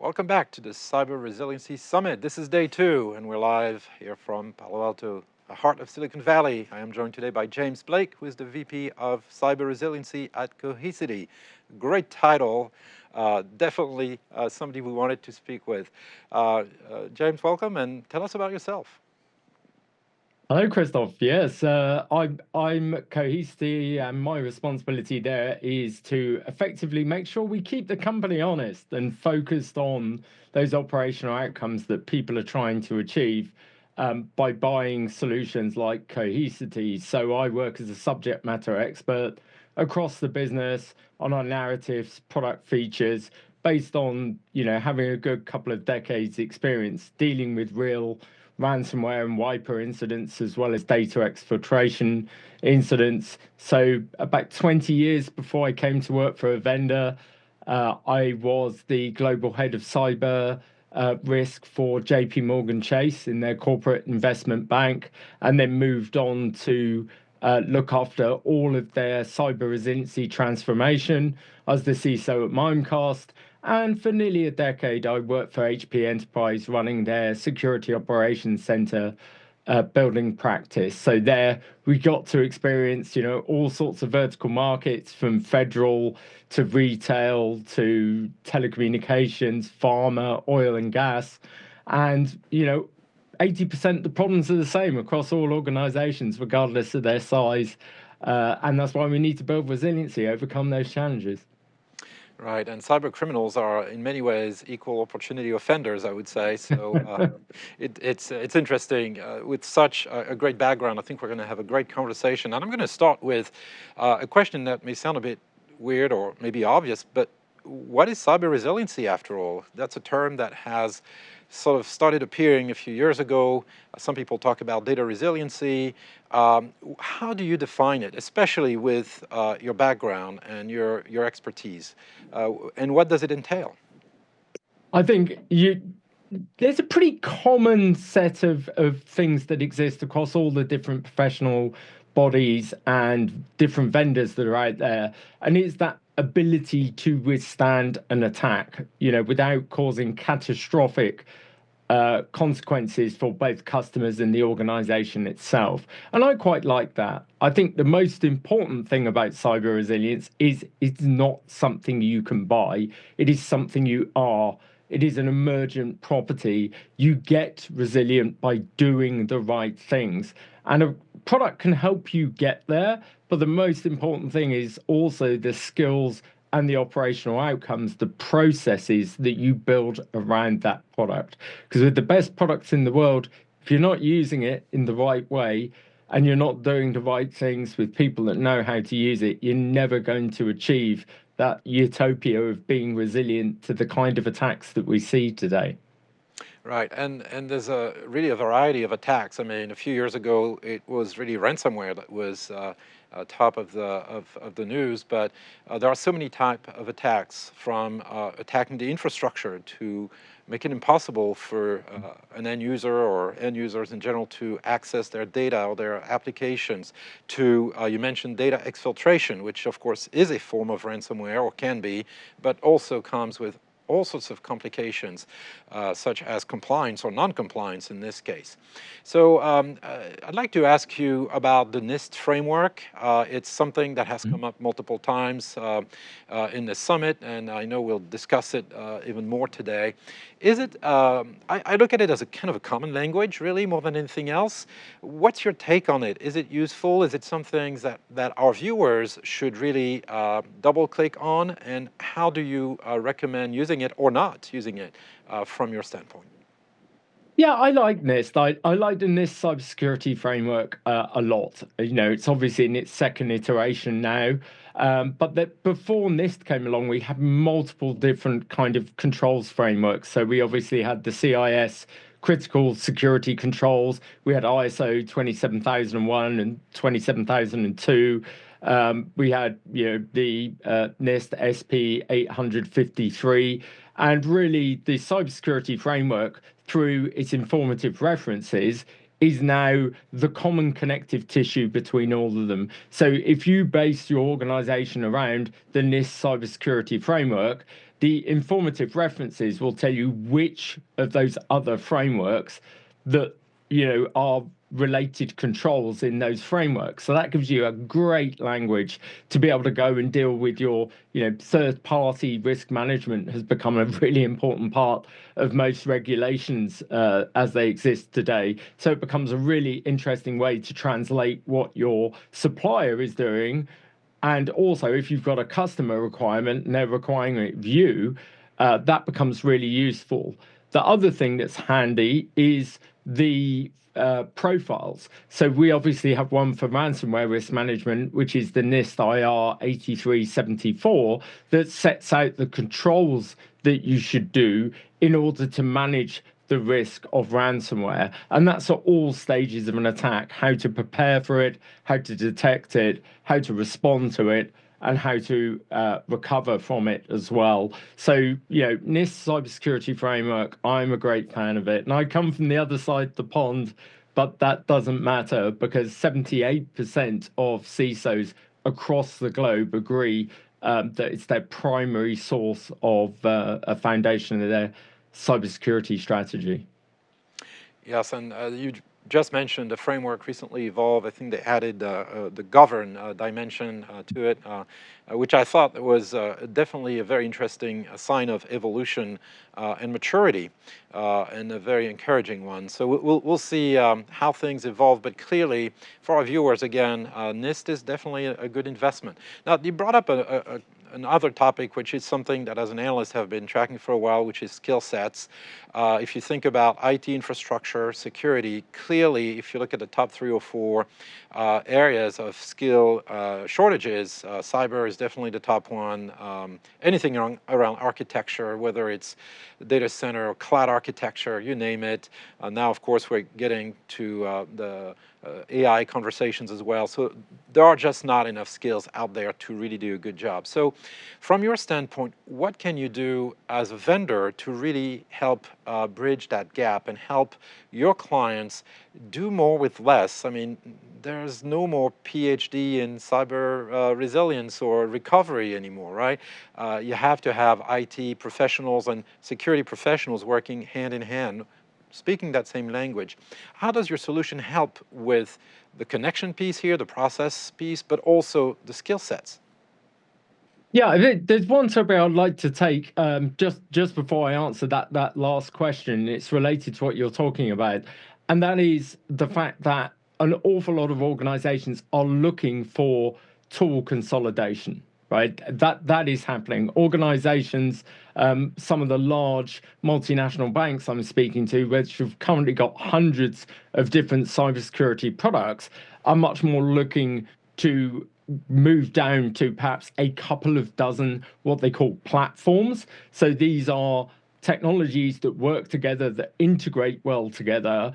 Welcome back to the Cyber Resiliency Summit. This is day 2, and we're live here from Palo Alto, the heart of Silicon Valley. I am joined today by James Blake, who is the VP of Cyber Resiliency at Cohesity. Great title, definitely somebody we wanted to speak with. James, welcome, and tell us about yourself. Hello, Christophe. Yes, I'm Cohesity, and my responsibility there is to effectively make sure we keep the company honest and focused on those operational outcomes that people are trying to achieve by buying solutions like Cohesity. So I work as a subject matter expert across the business on our narratives, product features, based on having a good couple of decades experience dealing with real ransomware and wiper incidents, as well as data exfiltration incidents. So about 20 years before I came to work for a vendor, I was the global head of cyber risk for JP Morgan Chase in their corporate investment bank, and then moved on to look after all of their cyber resiliency transformation as the CISO at Mimecast. And for nearly a decade, I worked for HP Enterprise running their security operations center building practice. So there we got to experience, all sorts of vertical markets, from federal to retail to telecommunications, pharma, oil and gas. And, 80% of the problems are the same across all organizations, regardless of their size. And that's why we need to build resiliency, overcome those challenges. Right, and cyber criminals are in many ways equal opportunity offenders, I would say. So it's interesting. With such a great background, I think we're going to have a great conversation. And I'm going to start with a question that may sound a bit weird or maybe obvious, but what is cyber resiliency after all? That's a term that has sort of started appearing a few years ago. Some people talk about data resiliency. How do you define it, especially with your background and your expertise? And what does it entail? I think there's a pretty common set of things that exist across all the different professional bodies and different vendors that are out there. And it's that ability to withstand an attack, without causing catastrophic consequences for both customers and the organization itself. And I quite like that. I think the most important thing about cyber resilience is it's not something you can buy. It is something you are. It is an emergent property. You get resilient by doing the right things. And a product can help you get there, but the most important thing is also the skills and the operational outcomes, the processes that you build around that product. Because with the best products in the world, if you're not using it in the right way and you're not doing the right things with people that know how to use it, you're never going to achieve that utopia of being resilient to the kind of attacks that we see today. Right, and there's really a variety of attacks. I mean, a few years ago, it was really ransomware that was top of the news, but there are so many types of attacks, from attacking the infrastructure to make it impossible for an end user or end users in general to access their data or their applications, to, you mentioned data exfiltration, which of course is a form of ransomware, or can be, but also comes with all sorts of complications, such as compliance or non-compliance in this case. So I'd like to ask you about the NIST Framework. It's something that has come up multiple times in the summit, and I know we'll discuss it even more today. Is it, I look at it as a kind of a common language, really, more than anything else. What's your take on it? Is it useful? Is it some things that our viewers should really double-click on? And how do you recommend using it or not using it from your standpoint? Yeah, I like NIST. I like the NIST cybersecurity framework a lot. It's obviously in its second iteration now, but before NIST came along, we had multiple different kind of controls frameworks. So we obviously had the CIS critical security controls. We had ISO 27001 and 27002. We had the NIST SP 853, and really the cybersecurity framework, through its informative references, is now the common connective tissue between all of them. So if you base your organization around the NIST cybersecurity framework, the informative references will tell you which of those other frameworks that, are related controls in those frameworks. So that gives you a great language to be able to go and deal with your, third-party risk management has become a really important part of most regulations as they exist today. So it becomes a really interesting way to translate what your supplier is doing. And also, if you've got a customer requirement and they're requiring it of you, that becomes really useful. The other thing that's handy is the profiles. So we obviously have one for ransomware risk management, which is the NIST IR 8374, that sets out the controls that you should do in order to manage the risk of ransomware. And that's at all stages of an attack: how to prepare for it, how to detect it, how to respond to it, and how to recover from it as well. So, NIST cybersecurity framework, I'm a great fan of it. And I come from the other side of the pond, but that doesn't matter, because 78% of CISOs across the globe agree that it's their primary source of a foundation of their cybersecurity strategy. Yes, and you just mentioned the framework recently evolved. I think they added the govern dimension to it, which I thought was definitely a very interesting sign of evolution and maturity, and a very encouraging one. So we'll see how things evolve, but clearly for our viewers, again, NIST is definitely a good investment. Now, you brought up another topic, which is something that as an analyst have been tracking for a while, which is skill sets. If you think about IT infrastructure, security, clearly, if you look at the top 3 or 4 areas of skill shortages, cyber is definitely the top one. Anything around architecture, whether it's data center or cloud architecture, you name it. Now, of course, we're getting to the AI conversations as well. So there are just not enough skills out there to really do a good job. So from your standpoint, what can you do as a vendor to really help bridge that gap and help your clients do more with less? I mean, there's no more PhD in cyber resilience or recovery anymore, right? You have to have IT professionals and security professionals working hand in hand, speaking that same language. How does your solution help with the connection piece here, the process piece, but also the skill sets? Yeah, there's one topic I'd like to take just before I answer that last question. It's related to what you're talking about, and that is the fact that an awful lot of organizations are looking for tool consolidation. Right, that is happening. Organizations, some of the large multinational banks I'm speaking to, which have currently got hundreds of different cybersecurity products, are much more looking to move down to perhaps a couple of dozen what they call platforms. So these are technologies that work together, that integrate well together,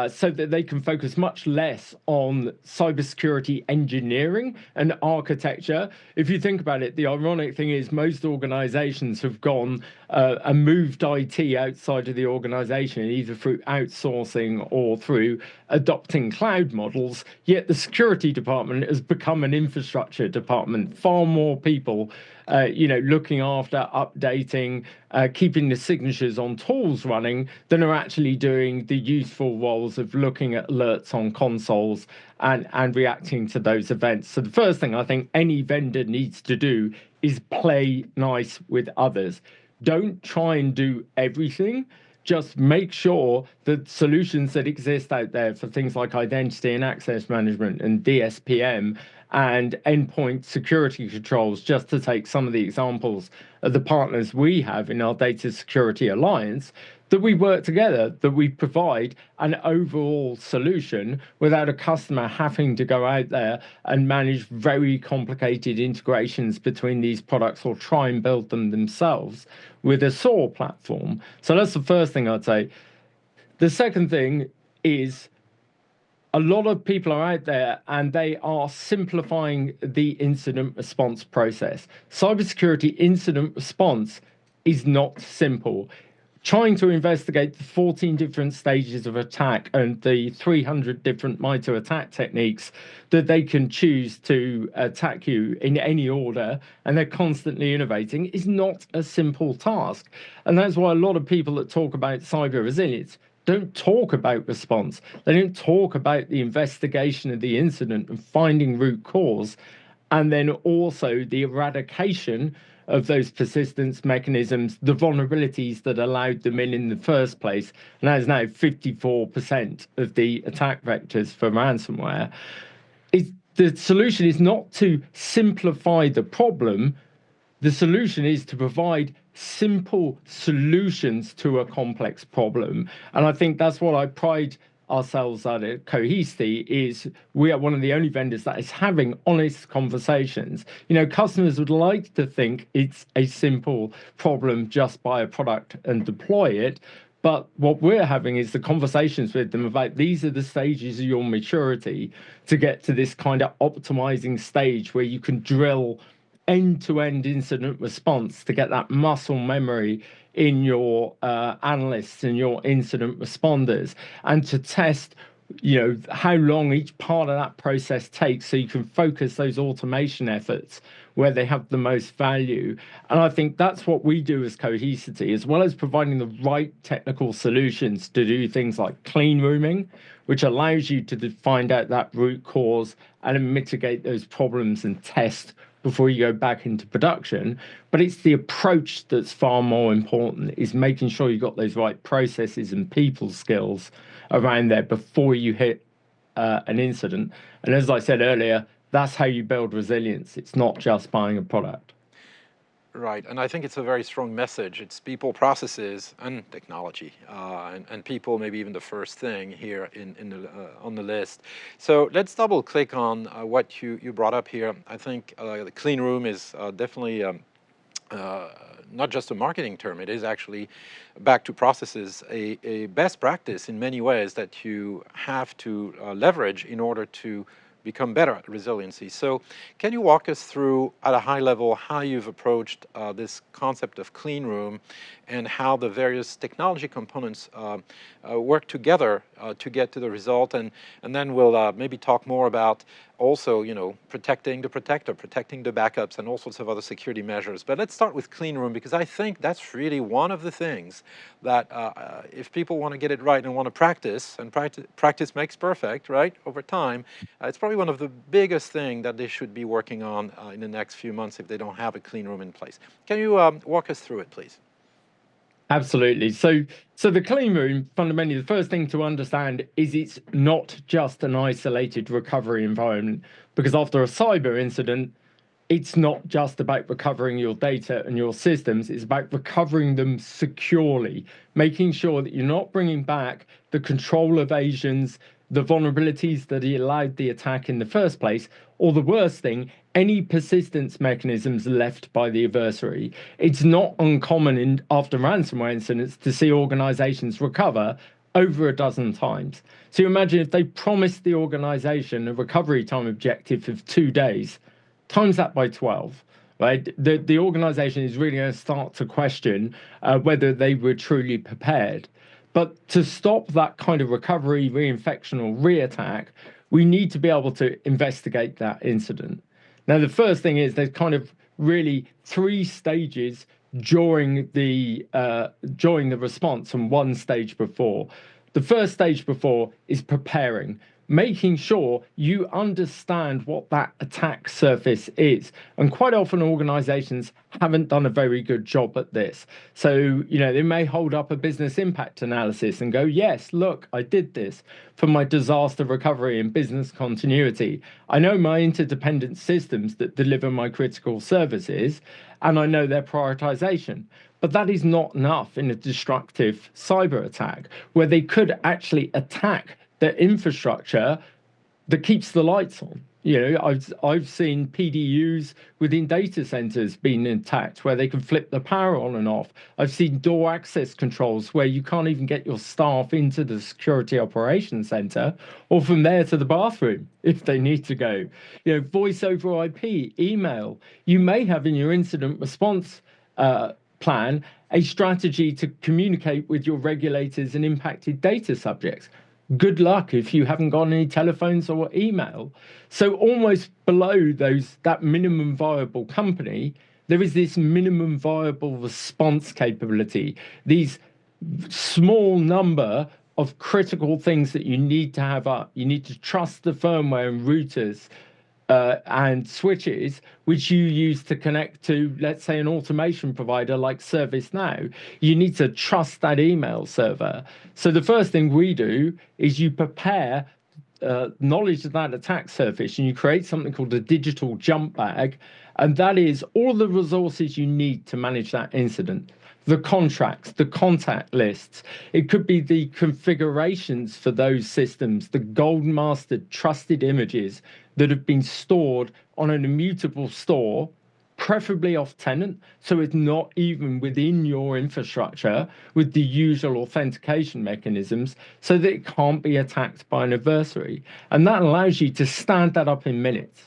so that they can focus much less on cybersecurity engineering and architecture. If you think about it, the ironic thing is most organizations have gone and moved IT outside of the organization, either through outsourcing or through adopting cloud models, yet the security department has become an infrastructure department. Far more people looking after, updating, keeping the signatures on tools running than are actually doing the useful roles of looking at alerts on consoles and reacting to those events. So the first thing I think any vendor needs to do is play nice with others. Don't try and do everything. Just make sure that solutions that exist out there for things like identity and access management and DSPM and endpoint security controls, just to take some of the examples of the partners we have in our Data Security Alliance, that we work together, that we provide an overall solution without a customer having to go out there and manage very complicated integrations between these products or try and build them themselves with a SOAR platform. So that's the first thing I'd say. The second thing is a lot of people are out there and they are simplifying the incident response process. Cybersecurity incident response is not simple. trying to investigate the 14 different stages of attack and the 300 different MITRE attack techniques that they can choose to attack you in any order, and they're constantly innovating, is not a simple task. And that's why a lot of people that talk about cyber resilience don't talk about response. They don't talk about the investigation of the incident and finding root cause, and then also the eradication of those persistence mechanisms, the vulnerabilities that allowed them in the first place. And that is now 54% of the attack vectors for ransomware. The solution is not to simplify the problem. The solution is to provide simple solutions to a complex problem. And I think that's what I pride ourselves at Cohesity, is we are one of the only vendors that is having honest conversations. You know, customers would like to think it's a simple problem, just buy a product and deploy it. But what we're having is the conversations with them about, these are the stages of your maturity to get to this kind of optimizing stage where you can drill end-to-end incident response to get that muscle memory in your analysts and your incident responders, and to test, you know, how long each part of that process takes, so you can focus those automation efforts where they have the most value. And I think that's what we do as Cohesity, as well as providing the right technical solutions to do things like clean rooming, which allows you to find out that root cause and mitigate those problems and test before you go back into production. But it's the approach that's far more important, is making sure you've got those right processes and people skills around there before you hit an incident. And as I said earlier, that's how you build resilience. It's not just buying a product. Right, and I think it's a very strong message. It's people, processes, and technology, and people maybe even the first thing here on the list. So let's double click on what you brought up here. I think the clean room is definitely not just a marketing term. It is actually, back to processes, a best practice in many ways that you have to leverage in order to become better at resiliency. So can you walk us through, at a high level, how you've approached this concept of clean room and how the various technology components work together to get to the result? And then we'll maybe talk more about also, you know, protecting the protector, protecting the backups, and all sorts of other security measures. But let's start with clean room, because I think that's really one of the things that if people want to get it right and want to practice, and practice makes perfect, right, over time, it's probably one of the biggest things that they should be working on in the next few months if they don't have a clean room in place. Can you walk us through it, please? Absolutely. So the clean room, fundamentally, the first thing to understand is it's not just an isolated recovery environment, because after a cyber incident, it's not just about recovering your data and your systems, it's about recovering them securely, making sure that you're not bringing back the control evasions, the vulnerabilities that allowed the attack in the first place, or the worst thing, any persistence mechanisms left by the adversary. It's not uncommon after ransomware incidents to see organizations recover over a dozen times. So you imagine if they promised the organization a recovery time objective of 2 days, times that by 12, right? The organization is really going to start to question whether they were truly prepared. But to stop that kind of recovery, reinfection, or re-attack, we need to be able to investigate that incident. Now, the first thing is there's kind of really 3 stages during the response and 1 stage before. The first stage before is preparing, making sure you understand what that attack surface is. And quite often organizations haven't done a very good job at this. So, you know, they may hold up a business impact analysis and go, yes, look, I did this for my disaster recovery and business continuity. I know my interdependent systems that deliver my critical services, and I know their prioritization. But that is not enough in a destructive cyber attack, where they could actually attack the infrastructure that keeps the lights on. You know, I've seen PDUs within data centers being attacked where they can flip the power on and off. I've seen door access controls where you can't even get your staff into the security operations center, or from there to the bathroom if they need to go. You know, voice over IP, email. You may have in your incident response plan a strategy to communicate with your regulators and impacted data subjects. Good luck if you haven't got any telephones or email. So almost below that minimum viable company, there is this minimum viable response capability, these small number of critical things that you need to have up. You need to trust the firmware and routers and switches, which you use to connect to, let's say, an automation provider like ServiceNow. You need to trust that email server. So the first thing we do is you prepare knowledge of that attack surface, and you create something called a digital jump bag, and that is all the resources you need to manage that incident. The contracts, the contact lists. It could be the configurations for those systems, the gold mastered trusted images that have been stored on an immutable store, preferably off tenant, so it's not even within your infrastructure with the usual authentication mechanisms, so that it can't be attacked by an adversary. And that allows you to stand that up in minutes.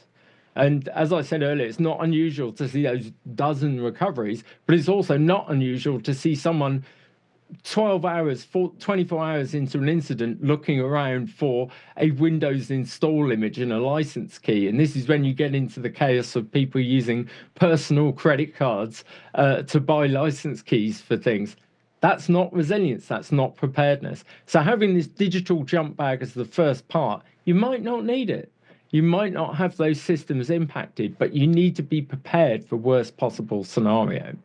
And as I said earlier, it's not unusual to see those dozen recoveries, but it's also not unusual to see someone 24 hours into an incident looking around for a Windows install image and a license key. And this is when you get into the chaos of people using personal credit cards to buy license keys for things. That's not resilience, that's not preparedness. So having this digital jump bag as the first part, you might not need it. You might not have those systems impacted, but you need to be prepared for worst possible scenario.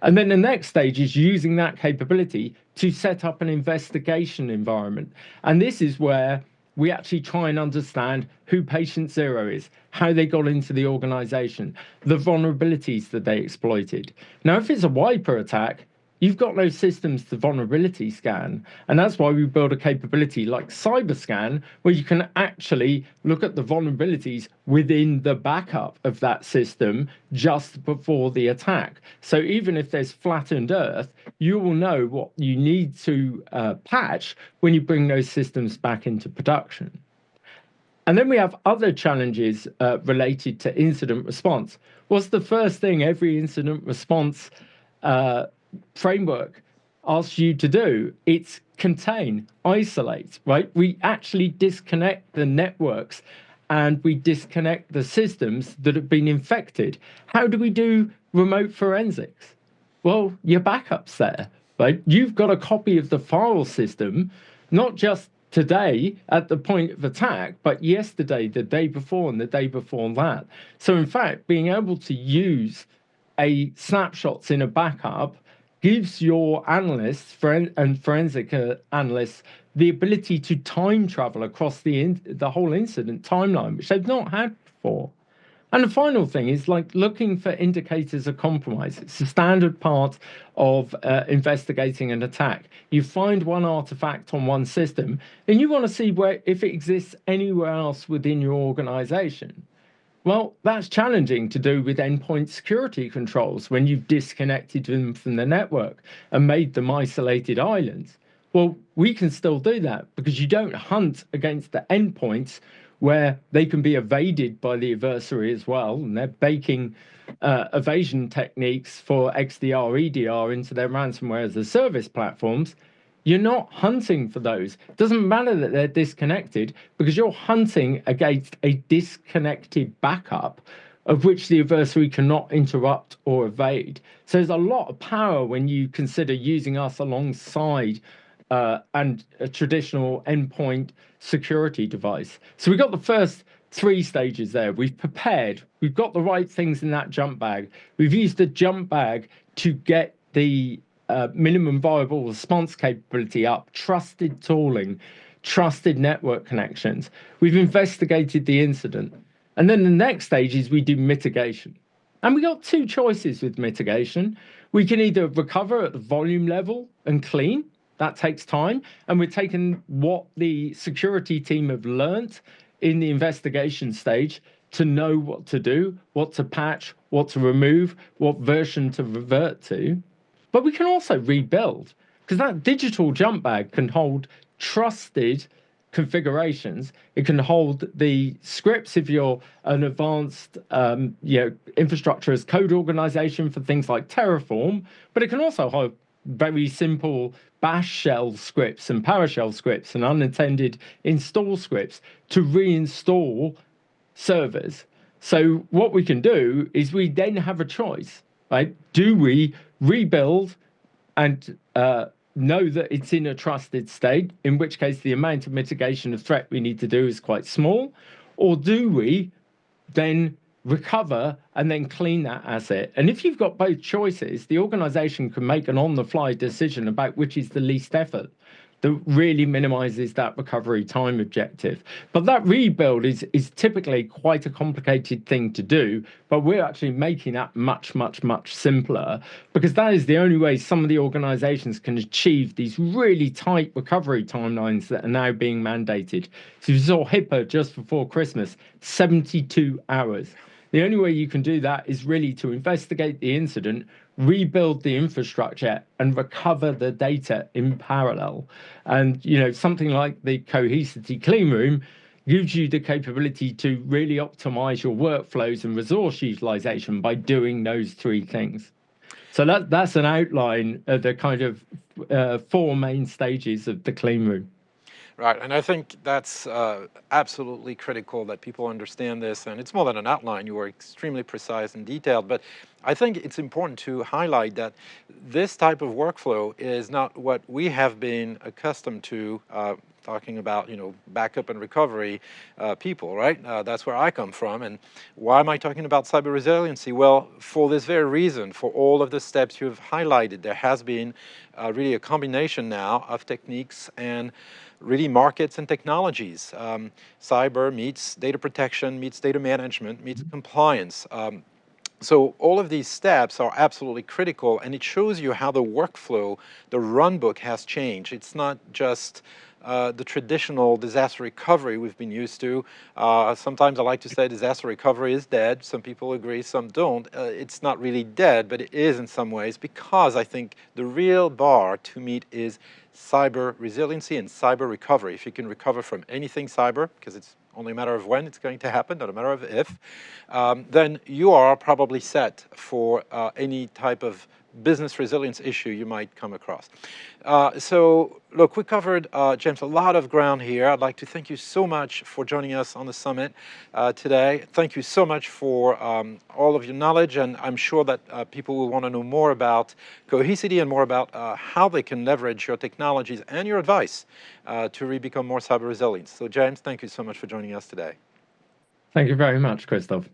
And then the next stage is using that capability to set up an investigation environment. And this is where we actually try and understand who patient zero is, how they got into the organization, the vulnerabilities that they exploited. Now, if it's a wiper attack, you've got no systems to vulnerability scan. And that's why we build a capability like CyberScan, where you can actually look at the vulnerabilities within the backup of that system just before the attack. So even if there's flattened earth, you will know what you need to patch when you bring those systems back into production. And then we have other challenges related to incident response. What's the first thing every incident response framework asks you to do? It's contain, isolate, right? We actually disconnect the networks and we disconnect the systems that have been infected. How do we do remote forensics? Well, your backup's there, right? You've got a copy of the file system, not just today at the point of attack, but yesterday, the day before, and the day before that. So in fact, being able to use snapshots in a backup gives your analysts and forensic analysts the ability to time travel across the whole incident timeline, which they've not had before. And the final thing is like looking for indicators of compromise. It's a standard part of investigating an attack. You find one artifact on one system, and you want to see if it exists anywhere else within your organization. Well, that's challenging to do with endpoint security controls when you've disconnected them from the network and made them isolated islands. Well, we can still do that because you don't hunt against the endpoints where they can be evaded by the adversary as well, and they're baking evasion techniques for XDR, EDR into their ransomware as a service platforms. You're not hunting for those. It doesn't matter that they're disconnected because you're hunting against a disconnected backup of which the adversary cannot interrupt or evade. So there's a lot of power when you consider using us alongside and a traditional endpoint security device. So we've got the first three stages there. We've prepared. We've got the right things in that jump bag. We've used the jump bag to get the minimum viable response capability up, trusted tooling, trusted network connections. We've investigated the incident. And then the next stage is we do mitigation. And we got two choices with mitigation. We can either recover at the volume level and clean. That takes time. And we're taking what the security team have learned in the investigation stage to know what to do, what to patch, what to remove, what version to revert to. But we can also rebuild, because that digital jump bag can hold trusted configurations. It can hold the scripts if you're an advanced infrastructure as code organization for things like Terraform, but it can also hold very simple bash shell scripts and PowerShell scripts and unintended install scripts to reinstall servers. So what we can do is we then have a choice, right? Do we rebuild and know that it's in a trusted state, in which case the amount of mitigation of threat we need to do is quite small, or do we then recover and then clean that asset? And if you've got both choices, the organization can make an on-the-fly decision about which is the least effort that really minimizes that recovery time objective. But that rebuild is typically quite a complicated thing to do, but we're actually making that much, much, much simpler, because that is the only way some of the organizations can achieve these really tight recovery timelines that are now being mandated. So you saw HIPAA just before Christmas, 72 hours. The only way you can do that is really to investigate the incident, rebuild the infrastructure, and recover the data in parallel. And something like the Cohesity clean room gives you the capability to really optimize your workflows and resource utilization by doing those three things. So that's an outline of the kind of four main stages of the clean room. Right, and I think that's absolutely critical that people understand this, and it's more than an outline. You were extremely precise and detailed, but I think it's important to highlight that this type of workflow is not what we have been accustomed to talking about, backup and recovery people, right? That's where I come from. And why am I talking about cyber resiliency? Well, for this very reason, for all of the steps you've highlighted, there has been really a combination now of techniques and really markets and technologies. Cyber meets data protection, meets data management, meets compliance. So all of these steps are absolutely critical, and it shows you how the workflow, the runbook has changed. It's not just the traditional disaster recovery we've been used to. Sometimes I like to say disaster recovery is dead. Some people agree, some don't. It's not really dead, but it is in some ways, because I think the real bar to meet is cyber resiliency and cyber recovery. If you can recover from anything cyber, because it's only a matter of when it's going to happen, not a matter of if, then you are probably set for any type of business resilience issue you might come across. So look, we covered, James, a lot of ground here. I'd like to thank you so much for joining us on the summit today. Thank you so much for all of your knowledge, and I'm sure that people will want to know more about Cohesity and more about how they can leverage your technologies and your advice to really become more cyber resilient. So James, thank you so much for joining us today. Thank you very much, Christophe.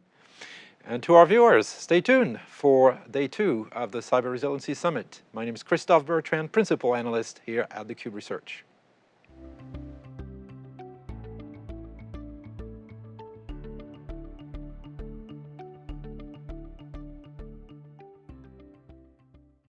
And to our viewers, stay tuned for day 2 of the Cyber Resiliency Summit. My name is Christophe Bertrand, Principal Analyst here at theCUBE Research.